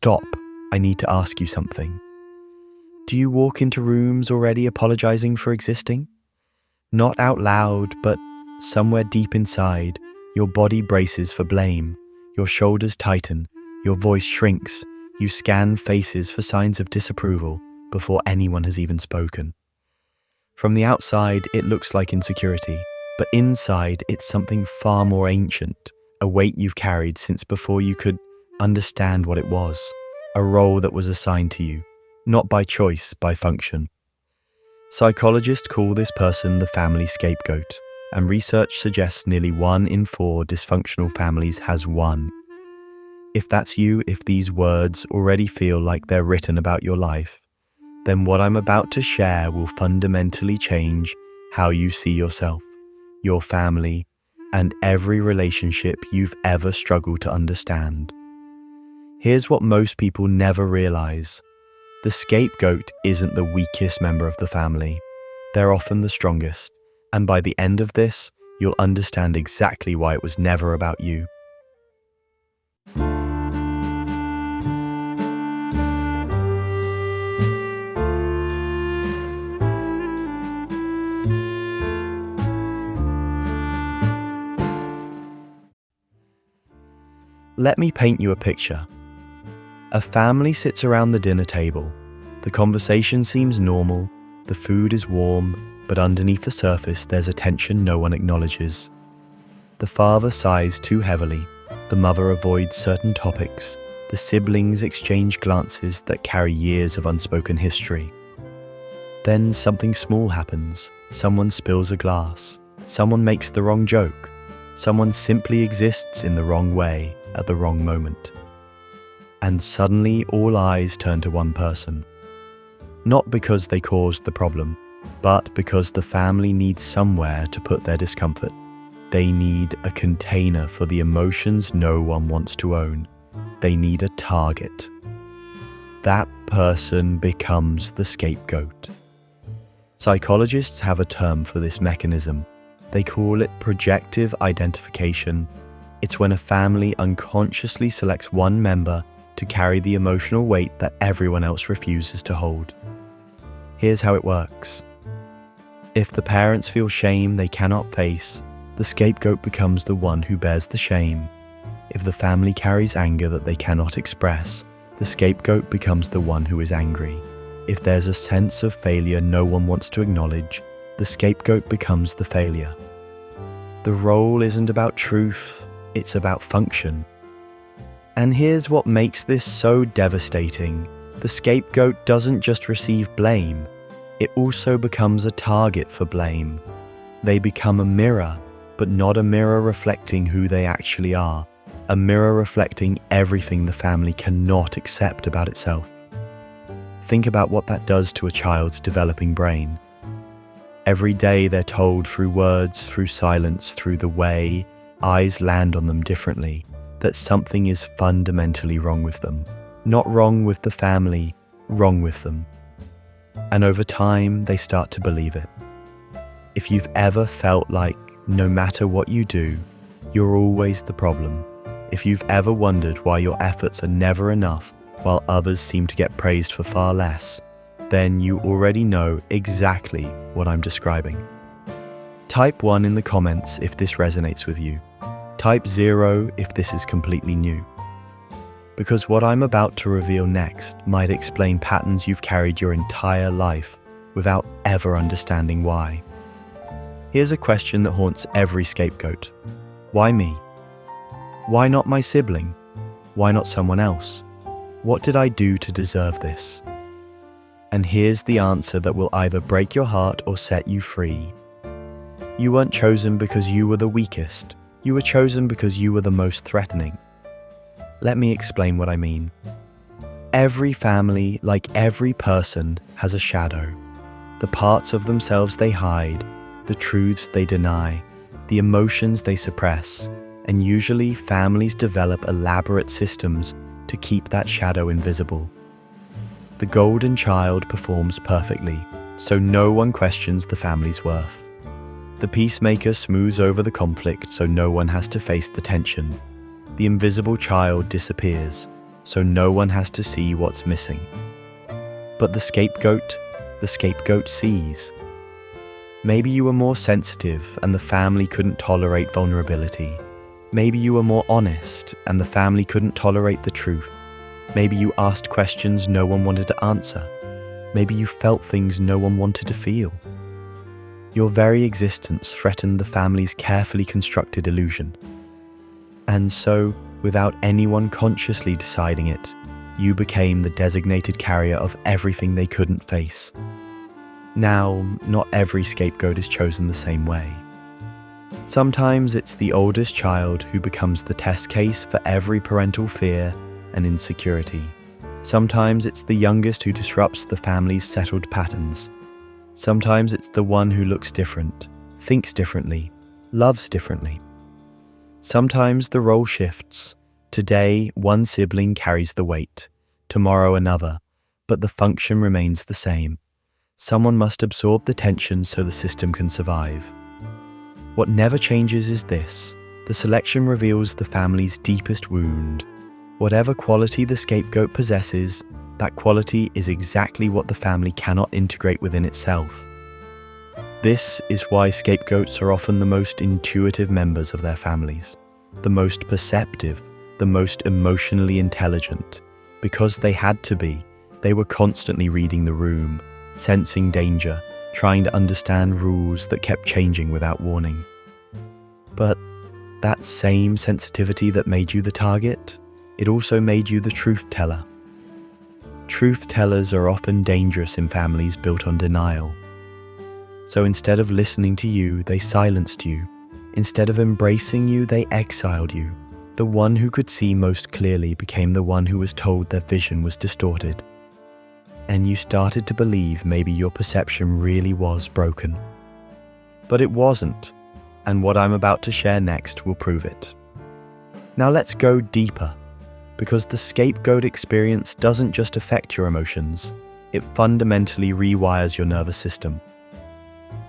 stop, I need to ask you something. Do you walk into rooms already apologizing for existing? Not out loud, but somewhere deep inside, your body braces for blame, your shoulders tighten, your voice shrinks, you scan faces for signs of disapproval before anyone has even spoken. From the outside, it looks like insecurity, but inside, it's something far more ancient, a weight you've carried since before you could understand what it was, a role that was assigned to you, not by choice, by function. Psychologists call this person the family scapegoat, and research suggests nearly 1 in 4 dysfunctional families has one. If that's you, if these words already feel like they're written about your life, then what I'm about to share will fundamentally change how you see yourself, your family, and every relationship you've ever struggled to understand. Here's what most people never realize. The scapegoat isn't the weakest member of the family. They're often the strongest, and by the end of this, you'll understand exactly why it was never about you. Let me paint you a picture. A family sits around the dinner table. The conversation seems normal, the food is warm, but underneath the surface there's a tension no one acknowledges. The father sighs too heavily, the mother avoids certain topics, the siblings exchange glances that carry years of unspoken history. Then something small happens. Someone spills a glass. Someone makes the wrong joke. Someone simply exists in the wrong way at the wrong moment. And suddenly all eyes turn to one person. Not because they caused the problem, but because the family needs somewhere to put their discomfort. They need a container for the emotions no one wants to own. They need a target. That person becomes the scapegoat. Psychologists have a term for this mechanism. They call it projective identification. It's when a family unconsciously selects one member to carry the emotional weight that everyone else refuses to hold. Here's how it works. If the parents feel shame they cannot face, the scapegoat becomes the one who bears the shame. If the family carries anger that they cannot express, the scapegoat becomes the one who is angry. If there's a sense of failure no one wants to acknowledge, the scapegoat becomes the failure. The role isn't about truth, it's about function. And here's what makes this so devastating. The scapegoat doesn't just receive blame, it also becomes a target for blame. They become a mirror, but not a mirror reflecting who they actually are. A mirror reflecting everything the family cannot accept about itself. Think about what that does to a child's developing brain. Every day they're told through words, through silence, through the way eyes land on them differently, that something is fundamentally wrong with them. Not wrong with the family, wrong with them. And over time, they start to believe it. If you've ever felt like, no matter what you do, you're always the problem, if you've ever wondered why your efforts are never enough while others seem to get praised for far less, then you already know exactly what I'm describing. Type 1 in the comments if this resonates with you. Type 0 if this is completely new. Because what I'm about to reveal next might explain patterns you've carried your entire life without ever understanding why. Here's a question that haunts every scapegoat. Why me? Why not my sibling? Why not someone else? What did I do to deserve this? And here's the answer that will either break your heart or set you free. You weren't chosen because you were the weakest. You were chosen because you were the most threatening. Let me explain what I mean. Every family, like every person, has a shadow. The parts of themselves they hide, the truths they deny, the emotions they suppress, and usually families develop elaborate systems to keep that shadow invisible. The golden child performs perfectly, so no one questions the family's worth. The peacemaker smooths over the conflict so no one has to face the tension. The invisible child disappears, so no one has to see what's missing. But the scapegoat sees. Maybe you were more sensitive and the family couldn't tolerate vulnerability. Maybe you were more honest and the family couldn't tolerate the truth. Maybe you asked questions no one wanted to answer. Maybe you felt things no one wanted to feel. Your very existence threatened the family's carefully constructed illusion. And so, without anyone consciously deciding it, you became the designated carrier of everything they couldn't face. Now, not every scapegoat is chosen the same way. Sometimes it's the oldest child who becomes the test case for every parental fear and insecurity. Sometimes it's the youngest who disrupts the family's settled patterns. Sometimes it's the one who looks different, thinks differently, loves differently. Sometimes the role shifts. Today, one sibling carries the weight, tomorrow another, but the function remains the same. Someone must absorb the tension so the system can survive. What never changes is this: the selection reveals the family's deepest wound. Whatever quality the scapegoat possesses, that quality is exactly what the family cannot integrate within itself. This is why scapegoats are often the most intuitive members of their families, the most perceptive, the most emotionally intelligent. Because they had to be, they were constantly reading the room, sensing danger, trying to understand rules that kept changing without warning. But that same sensitivity that made you the target, it also made you the truth teller. Truth tellers are often dangerous in families built on denial. So instead of listening to you, they silenced you. Instead of embracing you, they exiled you. The one who could see most clearly became the one who was told their vision was distorted. And you started to believe maybe your perception really was broken. But it wasn't, and what I'm about to share next will prove it. Now let's go deeper, because the scapegoat experience doesn't just affect your emotions, it fundamentally rewires your nervous system.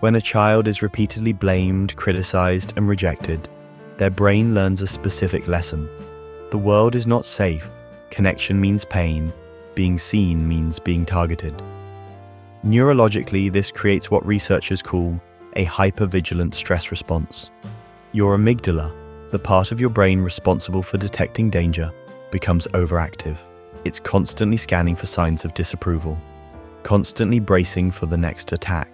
When a child is repeatedly blamed, criticized, and rejected, their brain learns a specific lesson. The world is not safe, connection means pain, being seen means being targeted. Neurologically, this creates what researchers call a hypervigilant stress response. Your amygdala, the part of your brain responsible for detecting danger, becomes overactive. It's constantly scanning for signs of disapproval, constantly bracing for the next attack,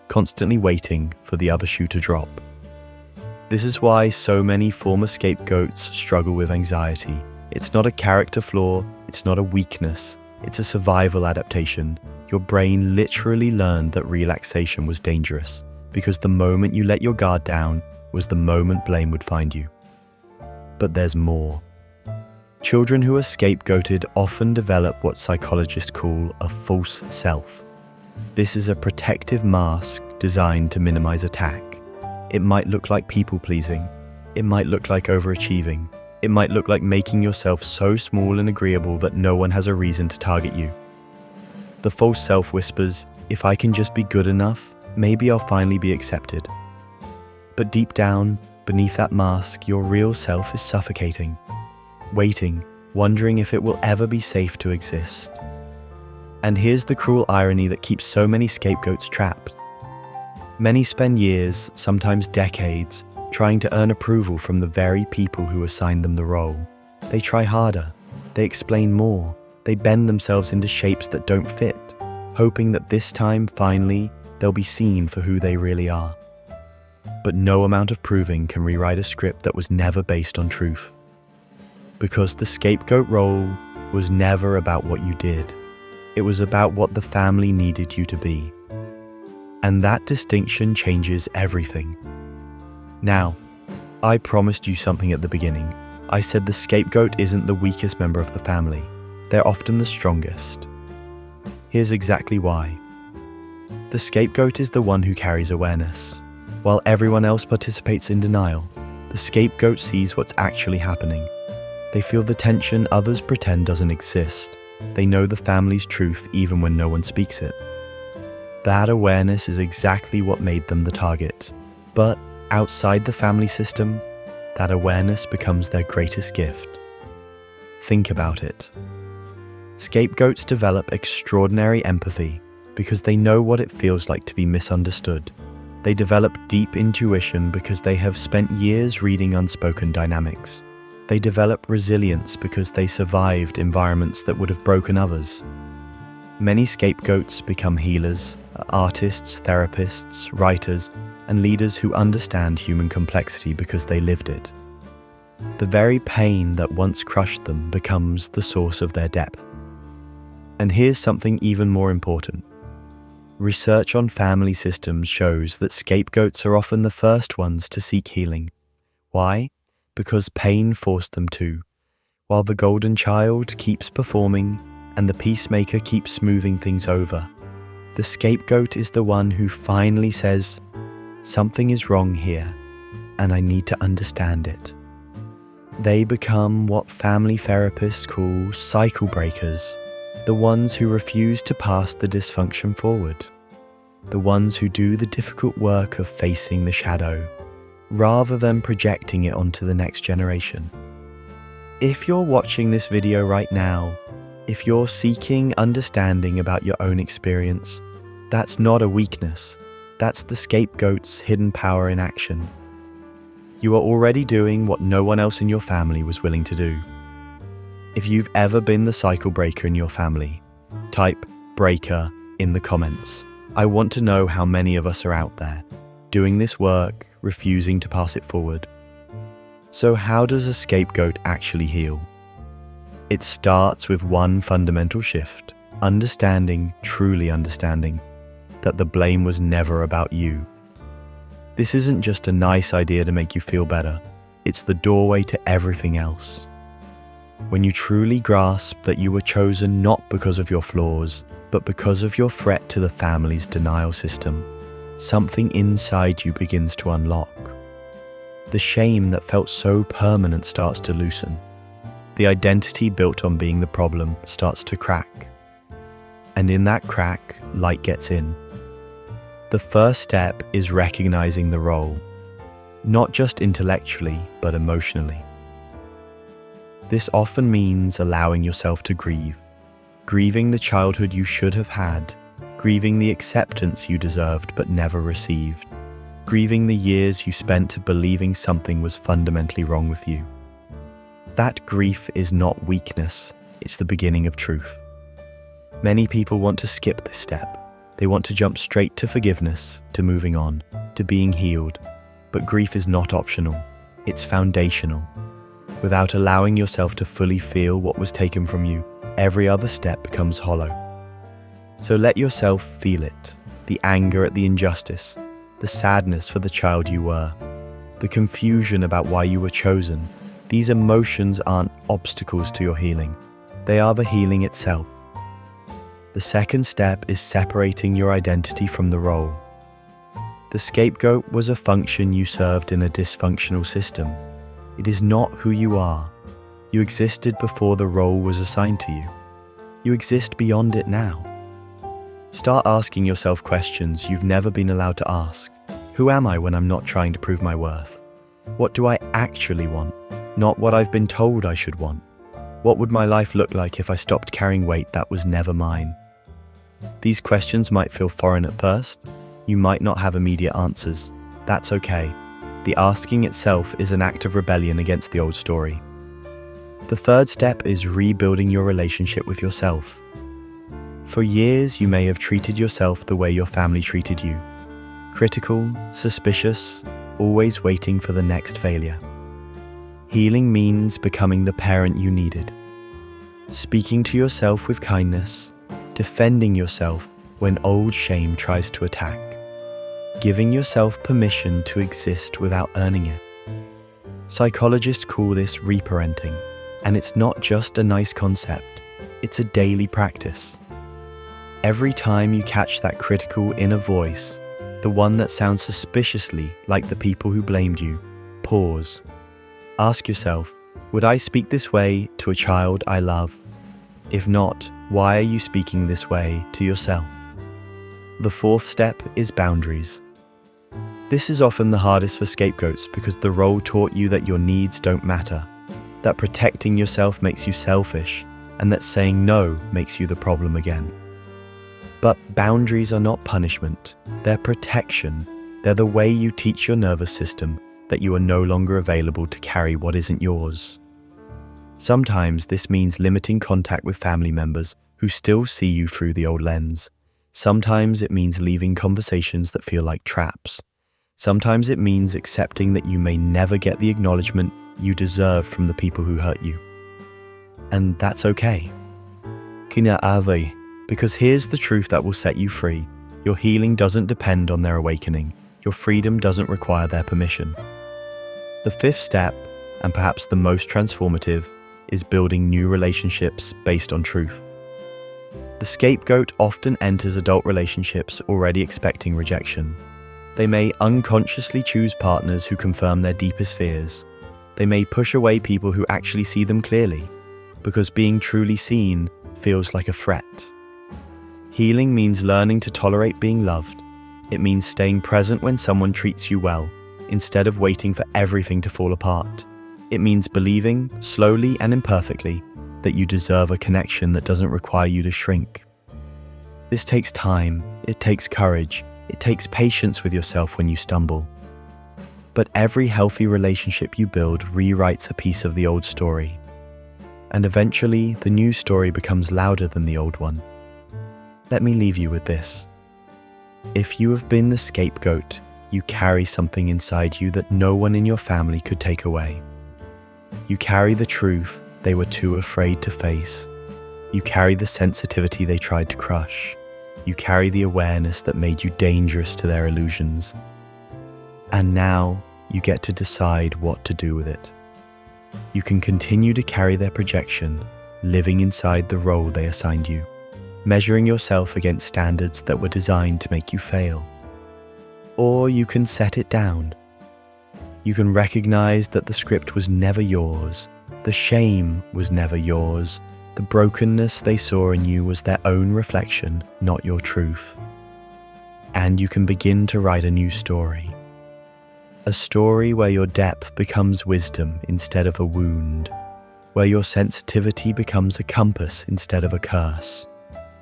constantly waiting for the other shoe to drop. This is why so many former scapegoats struggle with anxiety. It's not a character flaw, it's not a weakness, it's a survival adaptation. Your brain literally learned that relaxation was dangerous, because the moment you let your guard down was the moment blame would find you. But there's more. Children who are scapegoated often develop what psychologists call a false self. This is a protective mask designed to minimize attack. It might look like people-pleasing. It might look like overachieving. It might look like making yourself so small and agreeable that no one has a reason to target you. The false self whispers, if I can just be good enough, maybe I'll finally be accepted. But deep down, beneath that mask, your real self is suffocating, waiting, wondering if it will ever be safe to exist. And here's the cruel irony that keeps so many scapegoats trapped. Many spend years, sometimes decades, trying to earn approval from the very people who assigned them the role. They try harder, they explain more, they bend themselves into shapes that don't fit, hoping that this time, finally, they'll be seen for who they really are. But no amount of proving can rewrite a script that was never based on truth. Because the scapegoat role was never about what you did. It was about what the family needed you to be. And that distinction changes everything. Now, I promised you something at the beginning. I said the scapegoat isn't the weakest member of the family. They're often the strongest. Here's exactly why. The scapegoat is the one who carries awareness. While everyone else participates in denial, the scapegoat sees what's actually happening. They feel the tension others pretend doesn't exist. They know the family's truth even when no one speaks it. That awareness is exactly what made them the target. But outside the family system, that awareness becomes their greatest gift. think about it. Scapegoats develop extraordinary empathy because they know what it feels like to be misunderstood. They develop deep intuition because they have spent years reading unspoken dynamics. They develop resilience because they survived environments that would have broken others. Many scapegoats become healers, artists, therapists, writers, and leaders who understand human complexity because they lived it. The very pain that once crushed them becomes the source of their depth. And here's something even more important. Research on family systems shows that scapegoats are often the first ones to seek healing. Why? Because pain forced them to. While the golden child keeps performing and the peacemaker keeps smoothing things over, the scapegoat is the one who finally says, "Something is wrong here, and I need to understand it." They become what family therapists call cycle breakers, the ones who refuse to pass the dysfunction forward, the ones who do the difficult work of facing the shadow, rather than projecting it onto the next generation. If you're watching this video right now, if you're seeking understanding about your own experience, that's not a weakness, that's the scapegoat's hidden power in action. You are already doing what no one else in your family was willing to do. If you've ever been the cycle breaker in your family, type "breaker" in the comments. I want to know how many of us are out there, doing this work, refusing to pass it forward. So how does a scapegoat actually heal? It starts with one fundamental shift, truly understanding, that the blame was never about you. This isn't just a nice idea to make you feel better, it's the doorway to everything else. When you truly grasp that you were chosen not because of your flaws, but because of your threat to the family's denial system, something inside you begins to unlock. The shame that felt so permanent starts to loosen. The identity built on being the problem starts to crack. And in that crack, light gets in. The first step is recognizing the role, not just intellectually, but emotionally. This often means allowing yourself to grieve, grieving the childhood you should have had, grieving the acceptance you deserved but never received, grieving the years you spent believing something was fundamentally wrong with you. That grief is not weakness, it's the beginning of truth. Many people want to skip this step. They want to jump straight to forgiveness, to moving on, to being healed. But grief is not optional, it's foundational. Without allowing yourself to fully feel what was taken from you, every other step becomes hollow. So let yourself feel it, the anger at the injustice, the sadness for the child you were, the confusion about why you were chosen. These emotions aren't obstacles to your healing, they are the healing itself. The second step is separating your identity from the role. The scapegoat was a function you served in a dysfunctional system. It is not who you are. You existed before the role was assigned to you. You exist beyond it now. Start asking yourself questions you've never been allowed to ask. Who am I when I'm not trying to prove my worth? What do I actually want, not what I've been told I should want? What would my life look like if I stopped carrying weight that was never mine? These questions might feel foreign at first. You might not have immediate answers. That's okay. The asking itself is an act of rebellion against the old story. The third step is rebuilding your relationship with yourself. For years, you may have treated yourself the way your family treated you. Critical, suspicious, always waiting for the next failure. Healing means becoming the parent you needed. Speaking to yourself with kindness, defending yourself when old shame tries to attack. Giving yourself permission to exist without earning it. Psychologists call this reparenting, and it's not just a nice concept, it's a daily practice. Every time you catch that critical inner voice, the one that sounds suspiciously like the people who blamed you, pause. Ask yourself, would I speak this way to a child I love? If not, why are you speaking this way to yourself? The fourth step is boundaries. This is often the hardest for scapegoats because the role taught you that your needs don't matter. that protecting yourself makes you selfish, and that saying no makes you the problem again. But boundaries are not punishment, they're protection. They're the way you teach your nervous system that you are no longer available to carry what isn't yours. Sometimes this means limiting contact with family members who still see you through the old lens. Sometimes it means leaving conversations that feel like traps. Sometimes it means accepting that you may never get the acknowledgement you deserve from the people who hurt you. And that's okay. Kina ave, because here's the truth that will set you free. Your healing doesn't depend on their awakening. Your freedom doesn't require their permission. The fifth step, and perhaps the most transformative, is building new relationships based on truth. The scapegoat often enters adult relationships already expecting rejection. They may unconsciously choose partners who confirm their deepest fears. They may push away people who actually see them clearly, because being truly seen feels like a threat. Healing means learning to tolerate being loved. It means staying present when someone treats you well, instead of waiting for everything to fall apart. It means believing, slowly and imperfectly, that you deserve a connection that doesn't require you to shrink. This takes time, it takes courage, it takes patience with yourself when you stumble. But every healthy relationship you build rewrites a piece of the old story. And eventually, the new story becomes louder than the old one. Let me leave you with this. If you have been the scapegoat, you carry something inside you that no one in your family could take away. You carry the truth they were too afraid to face. You carry the sensitivity they tried to crush. You carry the awareness that made you dangerous to their illusions. And now you get to decide what to do with it. You can continue to carry their projection, living inside the role they assigned you, measuring yourself against standards that were designed to make you fail. Or you can set it down. You can recognize that the script was never yours, the shame was never yours, the brokenness they saw in you was their own reflection, not your truth. And you can begin to write a new story. A story where your depth becomes wisdom instead of a wound, where your sensitivity becomes a compass instead of a curse,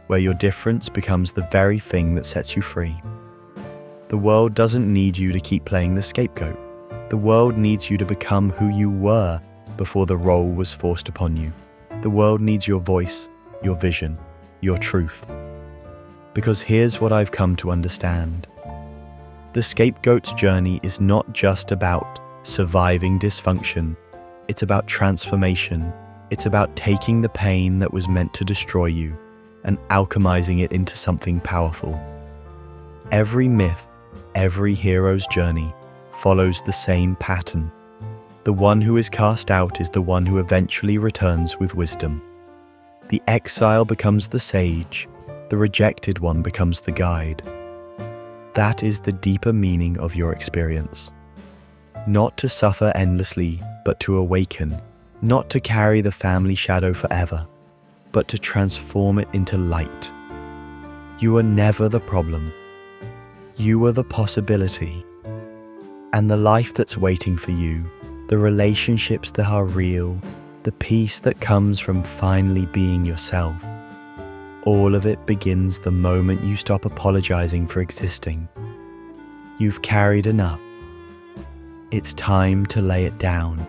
where your difference becomes the very thing that sets you free. The world doesn't need you to keep playing the scapegoat. The world needs you to become who you were before the role was forced upon you. The world needs your voice, your vision, your truth. Because here's what I've come to understand. The scapegoat's journey is not just about surviving dysfunction. It's about transformation. It's about taking the pain that was meant to destroy you and alchemizing it into something powerful. Every myth, every hero's journey follows the same pattern. The one who is cast out is the one who eventually returns with wisdom. The exile becomes the sage, the rejected one becomes the guide. That is the deeper meaning of your experience. Not to suffer endlessly, but to awaken. Not to carry the family shadow forever, but to transform it into light. You are never the problem. You are the possibility. And the life that's waiting for you, the relationships that are real, the peace that comes from finally being yourself, all of it begins the moment you stop apologizing for existing. You've carried enough. It's time to lay it down.